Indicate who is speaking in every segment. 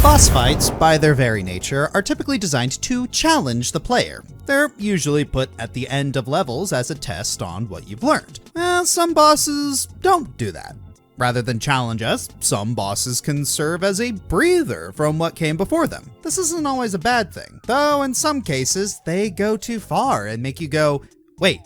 Speaker 1: Boss fights, by their very nature, are typically designed to challenge the player. They're usually put at the end of levels as a test on what you've learned. Some bosses don't do that. Rather than challenge us, some bosses can serve as a breather from what came before them. This isn't always a bad thing, though in some cases, they go too far and make you go, wait,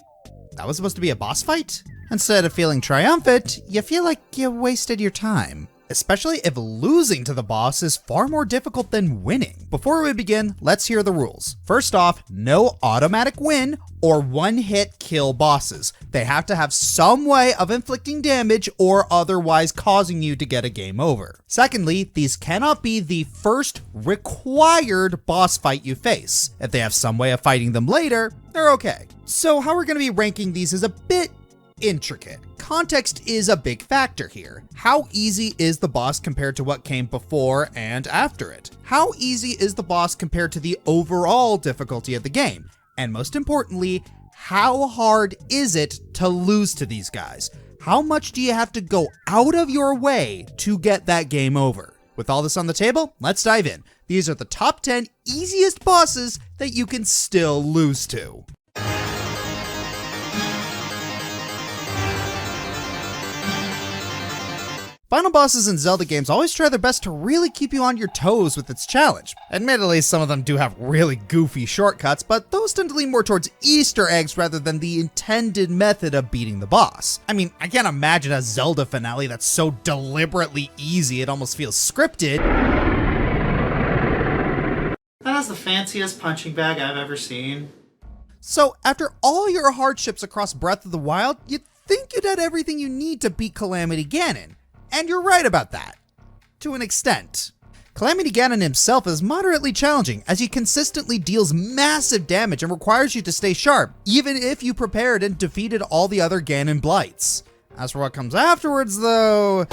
Speaker 1: that was supposed to be a boss fight? Instead of feeling triumphant, you feel like you wasted your time. Especially if losing to the boss is far more difficult than winning. Before we begin, let's hear the rules. First off, no automatic win or one-hit kill bosses. They have to have some way of inflicting damage or otherwise causing you to get a game over. Secondly, these cannot be the first required boss fight you face. If they have some way of fighting them later, they're okay. So how we're going to be ranking these is a bit intricate. Context is a big factor here. How easy is the boss compared to what came before and after it? How easy is the boss compared to the overall difficulty of the game? And most importantly, how hard is it to lose to these guys? How much do you have to go out of your way to get that game over? With all this on the table, let's dive in. These are the top 10 easiest bosses that you can still lose to. Final bosses in Zelda games always try their best to really keep you on your toes with its challenge. Admittedly, some of them do have really goofy shortcuts, but those tend to lean more towards Easter eggs rather than the intended method of beating the boss. I mean, I can't imagine a Zelda finale that's so deliberately easy it almost feels scripted.
Speaker 2: That has the fanciest punching bag I've ever seen.
Speaker 1: So, after all your hardships across Breath of the Wild, you'd think you'd had everything you need to beat Calamity Ganon. And you're right about that, to an extent. Calamity Ganon himself is moderately challenging as he consistently deals massive damage and requires you to stay sharp, even if you prepared and defeated all the other Ganon blights. As for what comes afterwards though...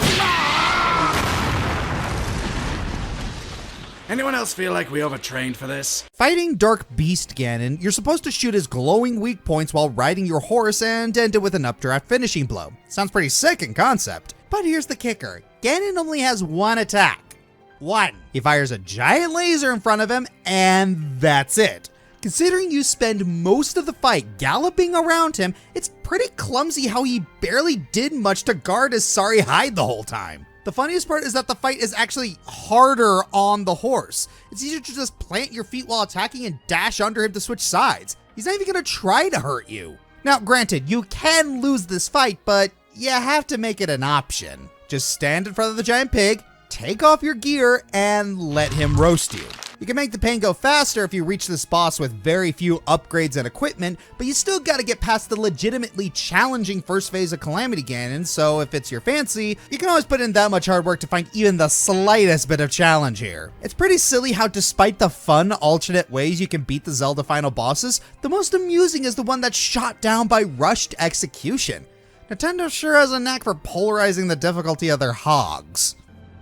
Speaker 3: Anyone else feel like we overtrained for this?
Speaker 1: Fighting Dark Beast Ganon, you're supposed to shoot his glowing weak points while riding your horse and end it with an updraft finishing blow. Sounds pretty sick in concept. But here's the kicker. Ganon only has one attack. One. He fires a giant laser in front of him, and that's it. Considering you spend most of the fight galloping around him, it's pretty clumsy how he barely did much to guard his sorry hide the whole time. The funniest part is that the fight is actually harder on the horse. It's easier to just plant your feet while attacking and dash under him to switch sides. He's not even gonna try to hurt you. Now, granted, you can lose this fight, but you have to make it an option. Just stand in front of the giant pig, take off your gear, and let him roast you. You can make the pain go faster if you reach this boss with very few upgrades and equipment, but you still gotta get past the legitimately challenging first phase of Calamity Ganon, so if it's your fancy, you can always put in that much hard work to find even the slightest bit of challenge here. It's pretty silly how despite the fun alternate ways you can beat the Zelda final bosses, the most amusing is the one that's shot down by rushed execution. Nintendo sure has a knack for polarizing the difficulty of their hogs.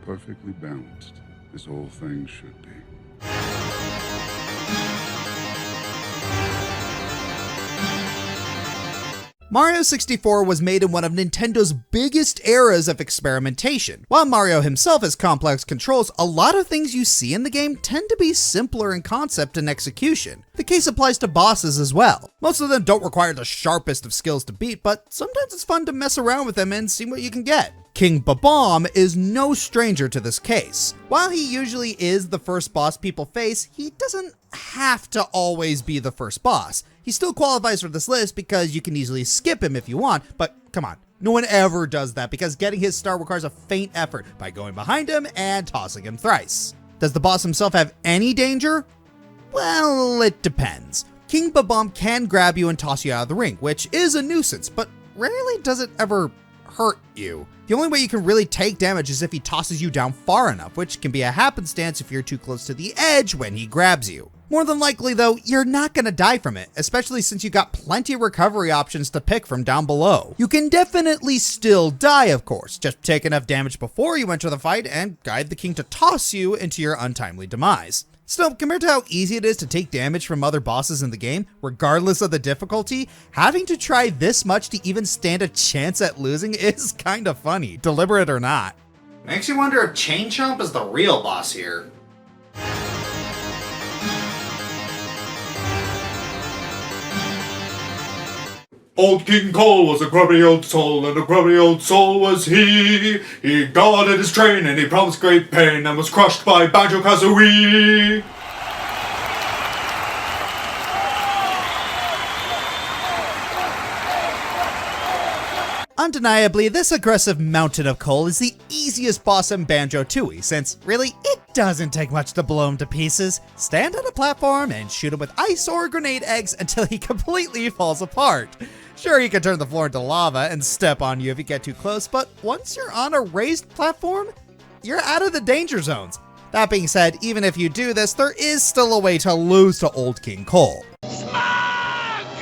Speaker 4: Perfectly balanced, this whole thing should be.
Speaker 1: Mario 64 was made in one of Nintendo's biggest eras of experimentation. While Mario himself has complex controls, a lot of things you see in the game tend to be simpler in concept and execution. The case applies to bosses as well. Most of them don't require the sharpest of skills to beat, but sometimes it's fun to mess around with them and see what you can get. King Babam is no stranger to this case. While he usually is the first boss people face, he doesn't have to always be the first boss. He still qualifies for this list because you can easily skip him if you want, but come on, no one ever does that because getting his star requires a faint effort by going behind him and tossing him thrice. Does the boss himself have any danger? Well, it depends. King Babam can grab you and toss you out of the ring, which is a nuisance, but rarely does it ever hurt you. The only way you can really take damage is if he tosses you down far enough, which can be a happenstance if you're too close to the edge when he grabs you. More than likely though, you're not gonna die from it, especially since you got plenty of recovery options to pick from down below. You can definitely still die, of course, just take enough damage before you enter the fight and guide the king to toss you into your untimely demise. Still, compared to how easy it is to take damage from other bosses in the game, regardless of the difficulty, having to try this much to even stand a chance at losing is kinda funny, deliberate or not.
Speaker 2: Makes you wonder if Chain Chomp is the real boss here.
Speaker 5: Old King Cole was a grubby old soul, and a grubby old soul was he. He guarded his train, and he promised great pain, and was crushed by Banjo-Kazooie.
Speaker 1: Undeniably, this aggressive mountain of coal is the easiest boss in Banjo-Tooie, since really, it doesn't take much to blow him to pieces. Stand on a platform and shoot him with ice or grenade eggs until he completely falls apart. Sure, he can turn the floor into lava and step on you if you get too close, but once you're on a raised platform, you're out of the danger zones. That being said, even if you do this, there is still a way to lose to Old King Cole.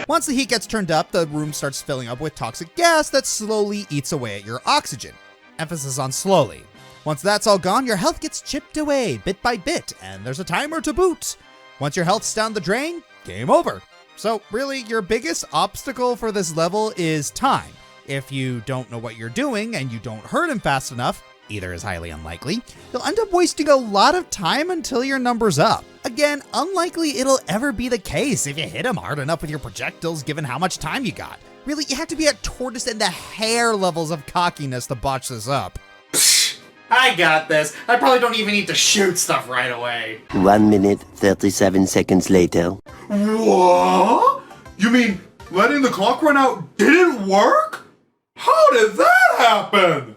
Speaker 1: Once the heat gets turned up, the room starts filling up with toxic gas that slowly eats away at your oxygen. Emphasis on slowly. Once that's all gone, your health gets chipped away bit by bit, and there's a timer to boot. Once your health's down the drain, game over. So really, your biggest obstacle for this level is time. If you don't know what you're doing and you don't hurt him fast enough, either is highly unlikely, you'll end up wasting a lot of time until your number's up. Again, unlikely it'll ever be the case if you hit him hard enough with your projectiles given how much time you got. Really, you have to be at tortoise and the hair levels of cockiness to botch this up.
Speaker 2: I got this. I probably don't even need to shoot stuff right away.
Speaker 6: 1 minute, 37 seconds later.
Speaker 5: What? You mean letting the clock run out didn't work? How did that happen?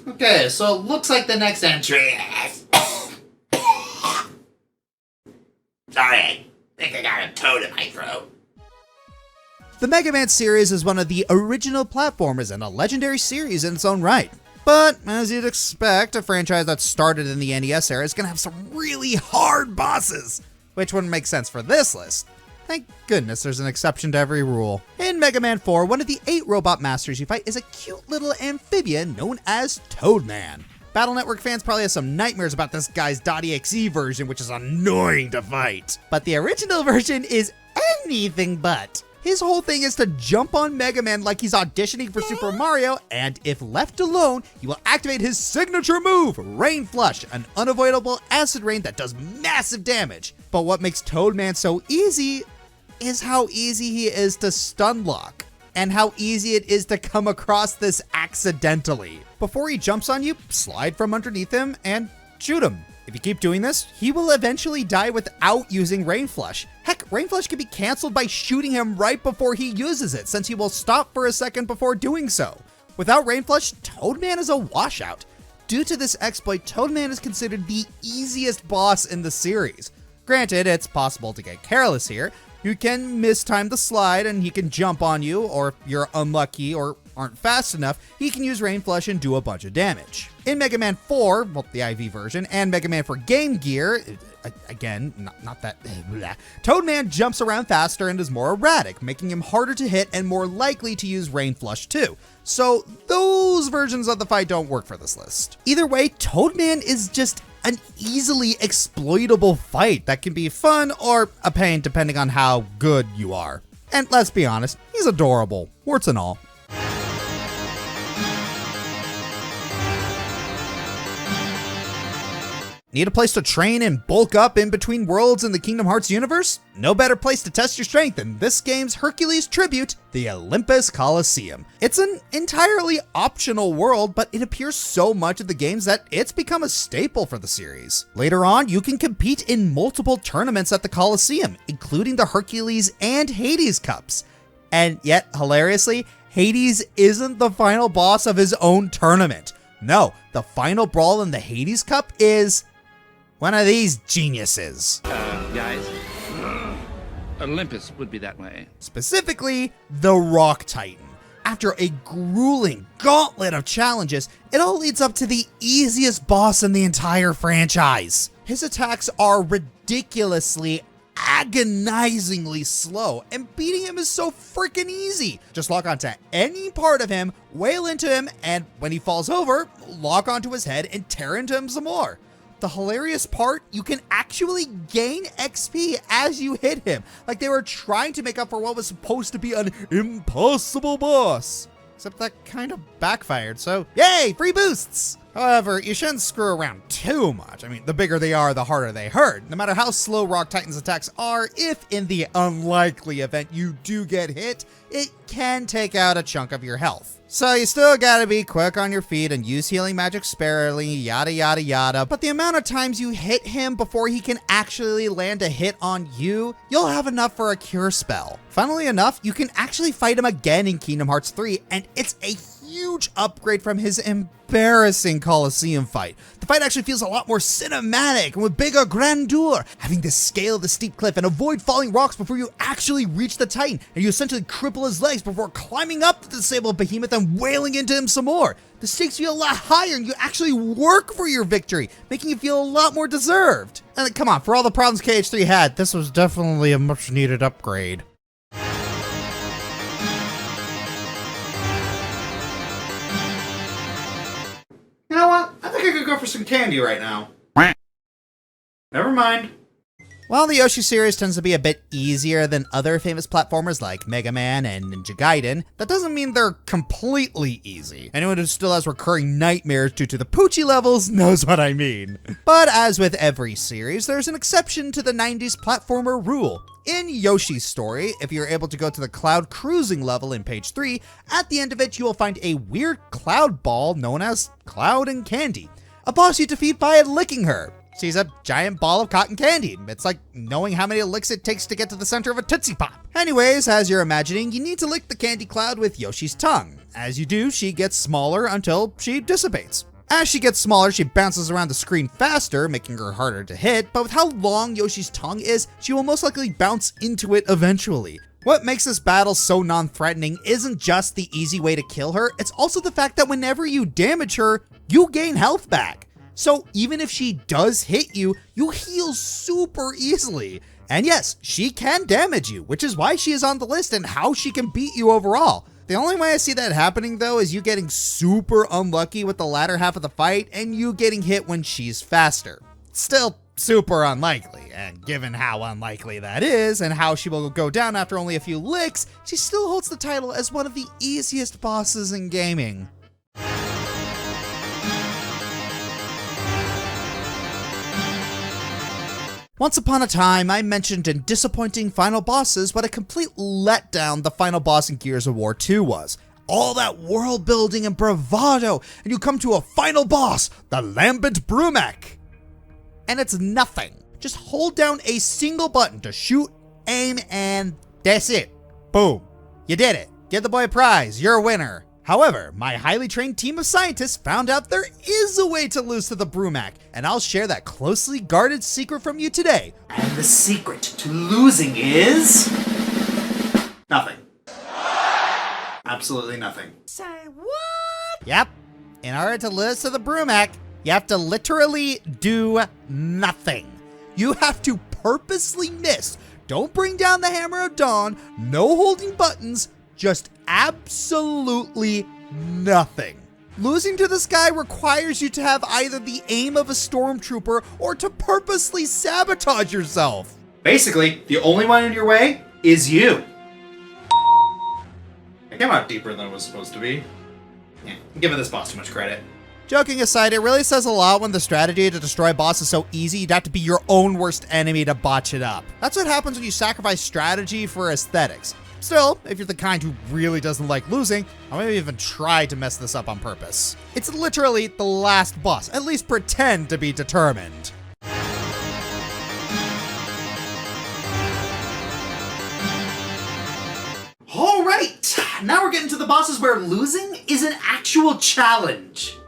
Speaker 2: Okay, so it looks like the next entry is... Sorry, I think I got a toad in my throat.
Speaker 1: The Mega Man series is one of the original platformers and a legendary series in its own right. But, as you'd expect, a franchise that started in the NES era is going to have some really hard bosses, which wouldn't make sense for this list. Thank goodness there's an exception to every rule. In Mega Man 4, one of the 8 robot masters you fight is a cute little amphibian known as Toadman. Battle Network fans probably have some nightmares about this guy's .exe version, which is annoying to fight. But the original version is anything but. His whole thing is to jump on Mega Man like he's auditioning for Super Mario, and if left alone, he will activate his signature move, Rain Flush, an unavoidable acid rain that does massive damage. But what makes Toadman so easy is how easy he is to stun lock, and how easy it is to come across this accidentally. Before he jumps on you, slide from underneath him and shoot him. If you keep doing this, he will eventually die without using Rain Flush. Heck, Rain Flush can be canceled by shooting him right before he uses it, since he will stop for a second before doing so. Without Rain Flush, Toadman is a washout. Due to this exploit, Toadman is considered the easiest boss in the series. Granted, it's possible to get careless here. You can mistime the slide and he can jump on you, or if you're unlucky or aren't fast enough, he can use Rain Flush and do a bunch of damage. In Mega Man 4, well, the IV version, and Mega Man for Game Gear, again, not that, Toadman jumps around faster and is more erratic, making him harder to hit and more likely to use Rain Flush too. So those versions of the fight don't work for this list. Either way, Toadman is just an easily exploitable fight that can be fun or a pain depending on how good you are. And let's be honest, he's adorable, warts and all. Need a place to train and bulk up in between worlds in the Kingdom Hearts universe? No better place to test your strength than this game's Hercules tribute, the Olympus Coliseum. It's an entirely optional world, but it appears so much in the games that it's become a staple for the series. Later on, you can compete in multiple tournaments at the Coliseum, including the Hercules and Hades Cups. And yet, hilariously, Hades isn't the final boss of his own tournament. No, the final brawl in the Hades Cup is one of these geniuses.
Speaker 3: Guys, Olympus would be that way.
Speaker 1: Specifically, the Rock Titan. After a grueling gauntlet of challenges, it all leads up to the easiest boss in the entire franchise. His attacks are ridiculously, agonizingly slow, and beating him is so freaking easy. Just lock onto any part of him, wail into him, and when he falls over, lock onto his head and tear into him some more. The hilarious part, you can actually gain XP as you hit him, like they were trying to make up for what was supposed to be an impossible boss. Except that kind of backfired, so yay, free boosts! However, you shouldn't screw around too much. I mean, the bigger they are, the harder they hurt. No matter how slow Rock Titan's attacks are, if in the unlikely event you do get hit, it can take out a chunk of your health. So you still gotta be quick on your feet and use healing magic sparingly, yada yada yada, but the amount of times you hit him before he can actually land a hit on you, you'll have enough for a cure spell. Funnily enough, you can actually fight him again in Kingdom Hearts 3, and it's a huge upgrade from his embarrassing Colosseum fight. The fight actually feels a lot more cinematic and with bigger grandeur, having to scale the steep cliff and avoid falling rocks before you actually reach the Titan, and you essentially cripple his legs before climbing up the disabled behemoth and wailing into him some more. The stakes feel a lot higher and you actually work for your victory, making you feel a lot more deserved. And come on, for all the problems KH3 had, this was definitely a much needed upgrade.
Speaker 2: You know what? I think I could go for some candy right now. Never mind.
Speaker 1: While the Yoshi series tends to be a bit easier than other famous platformers like Mega Man and Ninja Gaiden, that doesn't mean they're completely easy. Anyone who still has recurring nightmares due to the Poochie levels knows what I mean. But as with every series, there's an exception to the 90s platformer rule. In Yoshi's story, if you're able to go to the cloud cruising level in page 3, at the end of it you will find a weird cloud ball known as Cloud and Candy, a boss you defeat by licking her. She's a giant ball of cotton candy. It's like knowing how many licks it takes to get to the center of a Tootsie Pop. Anyways, as you're imagining, you need to lick the candy cloud with Yoshi's tongue. As you do, she gets smaller until she dissipates. As she gets smaller, she bounces around the screen faster, making her harder to hit, but with how long Yoshi's tongue is, she will most likely bounce into it eventually. What makes this battle so non-threatening isn't just the easy way to kill her, it's also the fact that whenever you damage her, you gain health back. So even if she does hit you, you heal super easily. And yes, she can damage you, which is why she is on the list and how she can beat you overall. The only way I see that happening though is you getting super unlucky with the latter half of the fight and you getting hit when she's faster. Still super unlikely, and given how unlikely that is and how she will go down after only a few licks, she still holds the title as one of the easiest bosses in gaming. Once upon a time, I mentioned in disappointing final bosses what a complete letdown the final boss in Gears of War 2 was. All that world building and bravado, and you come to a final boss, the Lambent Brumak. And it's nothing. Just hold down a single button to shoot, aim, and that's it. Boom. You did it. Give the boy a prize. You're a winner. However, my highly trained team of scientists found out there is a way to lose to the Brumak, and I'll share that closely guarded secret from you today.
Speaker 2: And the secret to losing is... nothing. Absolutely nothing.
Speaker 1: Say what? Yep. In order to lose to the Brumak, you have to literally do nothing. You have to purposely miss. Don't bring down the Hammer of Dawn, no holding buttons, just absolutely nothing. Losing to this guy requires you to have either the aim of a stormtrooper or to purposely sabotage yourself.
Speaker 2: Basically, the only one in your way is you. I came out deeper than it was supposed to be. Yeah, I'm giving this boss too much credit.
Speaker 1: Joking aside, it really says a lot when the strategy to destroy a boss is so easy you'd have to be your own worst enemy to botch it up. That's what happens when you sacrifice strategy for aesthetics. Still, if you're the kind who really doesn't like losing, I won't even try to mess this up on purpose. It's literally the last boss, at least pretend to be determined.
Speaker 2: Alright, now we're getting to the bosses where losing is an actual challenge.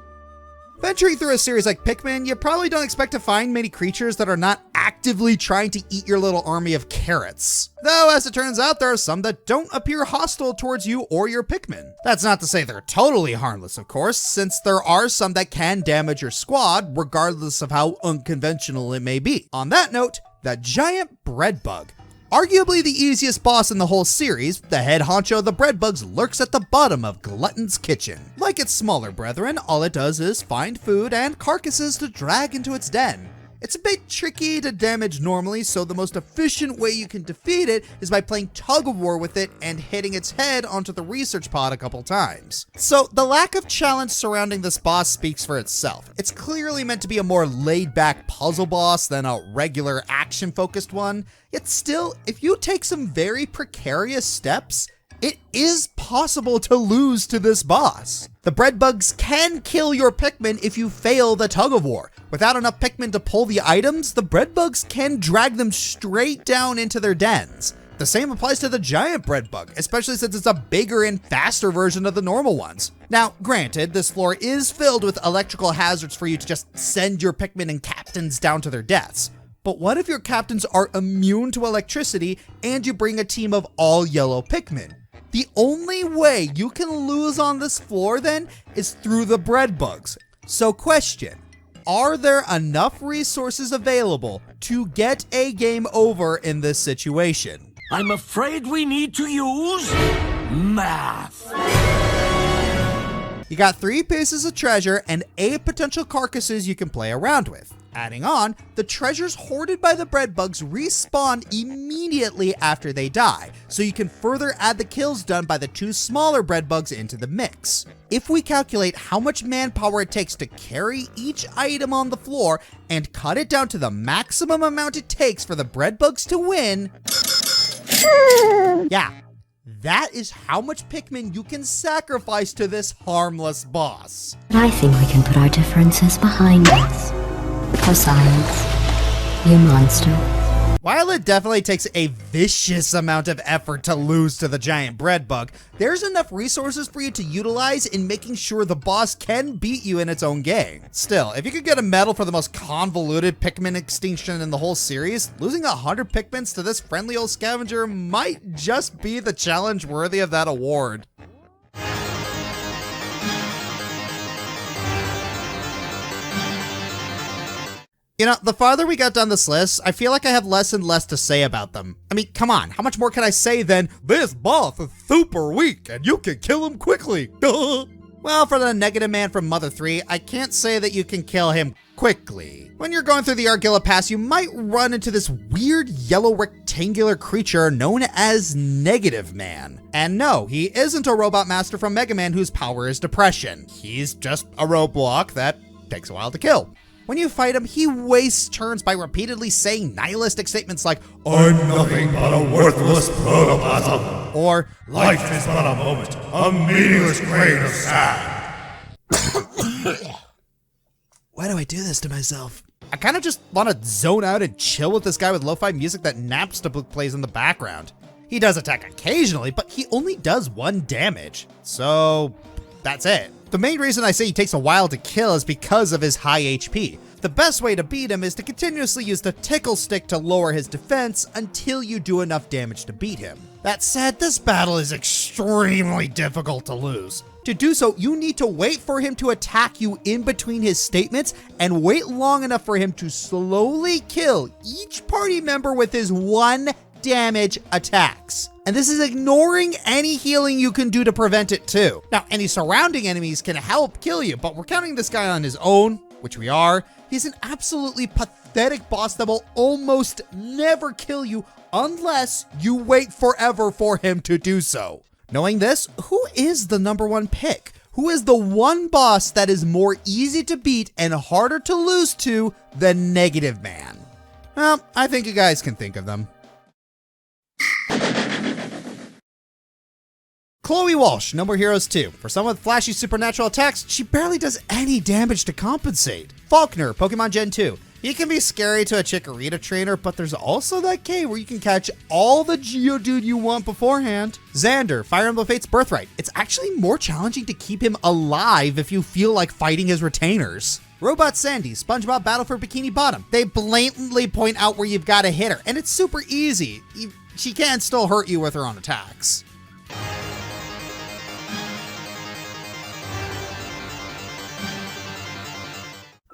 Speaker 1: Venturing through a series like Pikmin, you probably don't expect to find many creatures that are not actively trying to eat your little army of carrots. Though, as it turns out, there are some that don't appear hostile towards you or your Pikmin. That's not to say they're totally harmless, of course, since there are some that can damage your squad, regardless of how unconventional it may be. On that note, the giant bread bug. Arguably the easiest boss in the whole series, the head honcho of the bread bugs lurks at the bottom of Glutton's kitchen. Like its smaller brethren, all it does is find food and carcasses to drag into its den. It's a bit tricky to damage normally, so the most efficient way you can defeat it is by playing tug of war with it and hitting its head onto the research pod a couple times. So the lack of challenge surrounding this boss speaks for itself. It's clearly meant to be a more laid-back puzzle boss than a regular action-focused one, yet still, if you take some very precarious steps, it is possible to lose to this boss. The bread bugs can kill your Pikmin if you fail the tug of war. Without enough Pikmin to pull the items, the bread bugs can drag them straight down into their dens. The same applies to the giant bread bug, especially since it's a bigger and faster version of the normal ones. Now, granted, this floor is filled with electrical hazards for you to just send your Pikmin and captains down to their deaths. But what if your captains are immune to electricity and you bring a team of all yellow Pikmin? The only way you can lose on this floor then is through the bread bugs. So question, are there enough resources available to get a game over in this situation?
Speaker 7: I'm afraid we need to use math.
Speaker 1: You got 3 pieces of treasure and 8 potential carcasses you can play around with. Adding on, the treasures hoarded by the bread bugs respawn immediately after they die, so you can further add the kills done by the 2 smaller bread bugs into the mix. If we calculate how much manpower it takes to carry each item on the floor and cut it down to the maximum amount it takes for the bread bugs to win, yeah, that is how much Pikmin you can sacrifice to this harmless boss.
Speaker 8: I think we can put our differences behind us. For science, you monster.
Speaker 1: While it definitely takes a vicious amount of effort to lose to the giant bread bug, there's enough resources for you to utilize in making sure the boss can beat you in its own game. Still, if you could get a medal for the most convoluted Pikmin extinction in the whole series, losing 100 Pikmins to this friendly old scavenger might just be the challenge worthy of that award. You know, the farther we got down this list, I feel like I have less and less to say about them. I mean, come on, how much more can I say than, this boss is super weak and you can kill him quickly? Well, for the negative man from Mother 3, I can't say that you can kill him quickly. When you're going through the Argilla Pass, you might run into this weird yellow rectangular creature known as Negative Man. And no, he isn't a robot master from Mega Man whose power is depression. He's just a roadblock that takes a while to kill. When you fight him, he wastes turns by repeatedly saying nihilistic statements like,
Speaker 5: I'm nothing but a worthless protoplasm.
Speaker 1: Or,
Speaker 5: Life is but a moment, a meaningless grain of sand.
Speaker 1: why do I do this to myself? I kind of just want to zone out and chill with this guy with lo-fi music that Napster plays in the background. He does attack occasionally, but he only does 1 damage. So, that's it. The main reason I say he takes a while to kill is because of his high HP. The best way to beat him is to continuously use the tickle stick to lower his defense until you do enough damage to beat him. That said, this battle is extremely difficult to lose. To do so, you need to wait for him to attack you in between his statements and wait long enough for him to slowly kill each party member with his 1 damage attacks. And this is ignoring any healing you can do to prevent it too. Now, any surrounding enemies can help kill you, but we're counting this guy on his own, which we are. He's an absolutely pathetic boss that will almost never kill you unless you wait forever for him to do so. Knowing this, who is the #1 pick? Who is the one boss that is more easy to beat and harder to lose to than Negative Man? Well, I think you guys can think of them. Chloe Walsh, No More Heroes 2. For someone with flashy supernatural attacks, she barely does any damage to compensate. Faulkner, Pokemon Gen 2. He can be scary to a Chikorita trainer, but there's also that cave where you can catch all the Geodude you want beforehand. Xander, Fire Emblem Fates Birthright. It's actually more challenging to keep him alive if you feel like fighting his retainers. Robot Sandy, SpongeBob Battle for Bikini Bottom. They blatantly point out where you've got to hit her, and it's super easy. She can still hurt you with her own attacks.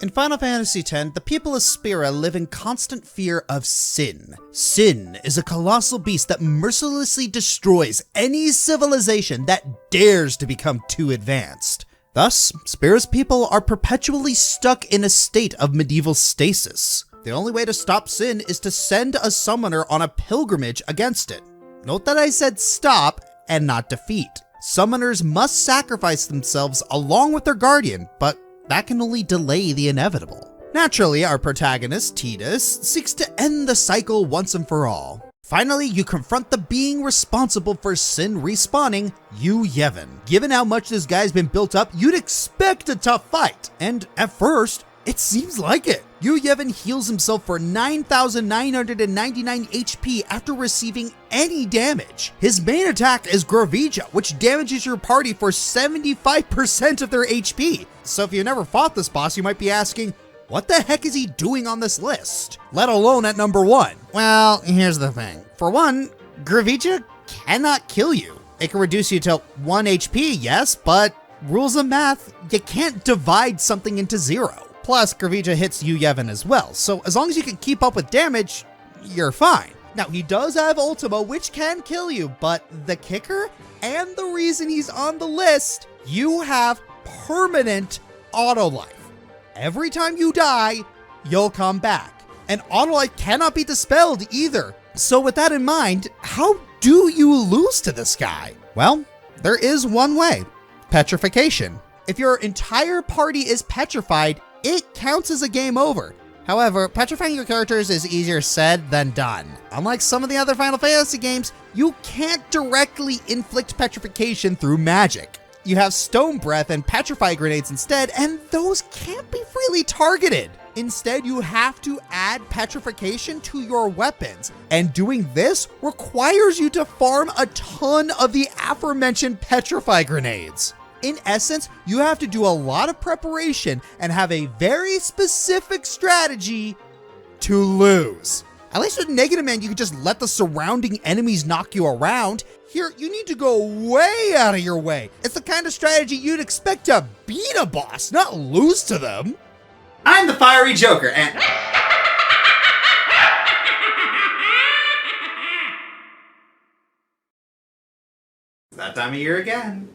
Speaker 1: In Final Fantasy X, the people of Spira live in constant fear of Sin. Sin is a colossal beast that mercilessly destroys any civilization that dares to become too advanced. Thus, Spira's people are perpetually stuck in a state of medieval stasis. The only way to stop sin is to send a summoner on a pilgrimage against it. Note that I said stop and not defeat. Summoners must sacrifice themselves along with their guardian, but that can only delay the inevitable. Naturally, our protagonist, Tidus, seeks to end the cycle once and for all. Finally, you confront the being responsible for sin respawning, Yu Yevon. Given how much this guy's been built up, you'd expect a tough fight. And at first, it seems like it. Yu Yevon heals himself for 9,999 HP after receiving any damage. His main attack is Gravija, which damages your party for 75% of their HP. So if you've never fought this boss, you might be asking, what the heck is he doing on this list? Let alone at number 1. Well, here's the thing. For one, Gravija cannot kill you. It can reduce you to 1 HP, yes, but rules of math, you can't divide something into 0. Plus, Gravija hits Yu Yevon as well, so as long as you can keep up with damage, you're fine. Now, he does have Ultima, which can kill you, but the kicker, and the reason he's on the list, you have permanent auto life. Every time you die, you'll come back. And auto life cannot be dispelled either. So with that in mind, how do you lose to this guy? Well, there is one way. Petrification. If your entire party is petrified, it counts as a game over. However, petrifying your characters is easier said than done. Unlike some of the other Final Fantasy games, you can't directly inflict petrification through magic. You have Stone Breath and Petrify Grenades instead, and those can't be freely targeted. Instead, you have to add petrification to your weapons, and doing this requires you to farm a ton of the aforementioned Petrify Grenades. In essence, you have to do a lot of preparation and have a very specific strategy to lose. At least with Negative Man, you can just let the surrounding enemies knock you around. Here, you need to go way out of your way. It's the kind of strategy you'd expect to beat a boss, not lose to them.
Speaker 2: I'm the Fiery Joker, and... that time of year again.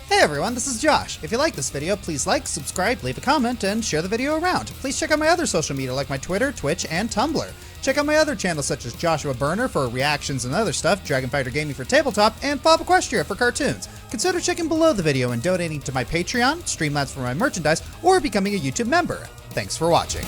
Speaker 1: Hey everyone, this is Josh. If you like this video, please like, subscribe, leave a comment, and share the video around. Please check out my other social media like my Twitter, Twitch, and Tumblr. Check out my other channels such as Joshua Burner for reactions and other stuff, Dragon Fighter Gaming for tabletop, and Bob Equestria for cartoons. Consider checking below the video and donating to my Patreon, Streamlabs for my merchandise, or becoming a YouTube member. Thanks for watching.